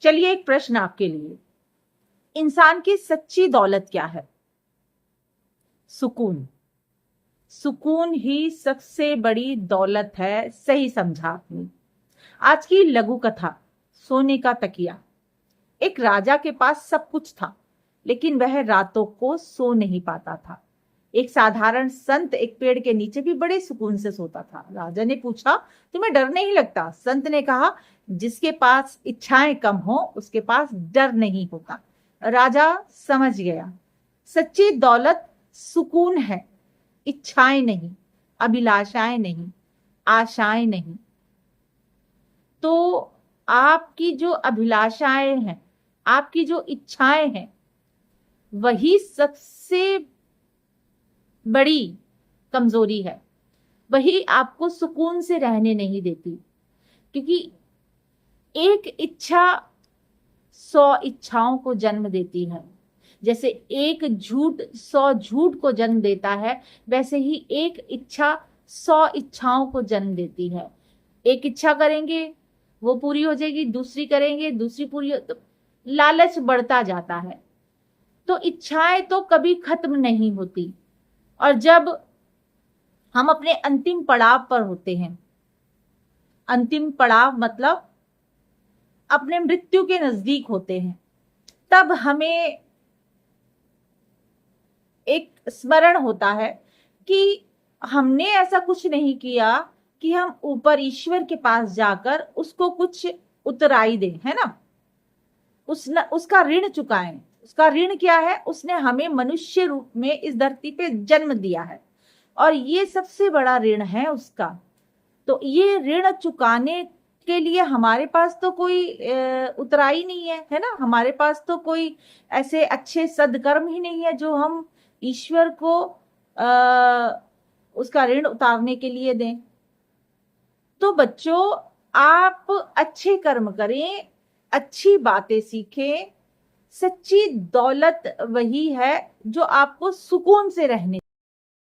चलिए एक प्रश्न आपके लिए, इंसान की सच्ची दौलत क्या है? सुकून। सुकून ही सबसे बड़ी दौलत है। सही समझा आपने। आज की लघु कथा, सोने का तकिया। एक राजा के पास सब कुछ था, लेकिन वह रातों को सो नहीं पाता था। एक साधारण संत एक पेड़ के नीचे भी बड़े सुकून से सोता था। राजा ने पूछा, तुम्हें डर नहीं लगता? संत ने कहा, जिसके पास इच्छाएं कम हो उसके पास डर नहीं होता। राजा समझ गया, सच्ची दौलत सुकून है, इच्छाएं नहीं, अभिलाषाएं नहीं, आशाएं नहीं। तो आपकी जो अभिलाषाएं हैं, आपकी जो इच्छाएं हैं, वही सबसे बड़ी कमजोरी है। वही आपको सुकून से रहने नहीं देती, क्योंकि एक इच्छा 100 इच्छाओं को जन्म देती है। जैसे एक झूठ 100 झूठ को जन्म देता है, वैसे ही एक इच्छा 100 इच्छाओं को जन्म देती है। एक इच्छा करेंगे वो पूरी हो जाएगी, दूसरी करेंगे दूसरी पूरी हो, तो लालच बढ़ता जाता है। तो इच्छाएं तो कभी खत्म नहीं होती। और जब हम अपने अंतिम पड़ाव पर होते हैं, अंतिम पड़ाव मतलब अपने मृत्यु के नजदीक होते हैं, तब हमें एक स्मरण होता है कि हमने ऐसा कुछ नहीं किया कि हम ऊपर ईश्वर के पास जाकर उसको कुछ उतराई दें, है ना। उसका ऋण चुकाएं। उसका ऋण क्या है? उसने हमें मनुष्य रूप में इस धरती पे जन्म दिया है, और ये सबसे बड़ा ऋण है उसका। तो ये ऋण चुकाने के लिए हमारे पास तो कोई उतराई नहीं है ना। हमारे पास तो कोई ऐसे अच्छे सदकर्म ही नहीं है जो हम ईश्वर को उसका ऋण उतारने के लिए दें। तो बच्चों, आप अच्छे कर्म करें, अच्छी बातें सीखें। सच्ची दौलत वही है जो आपको सुकून से रहने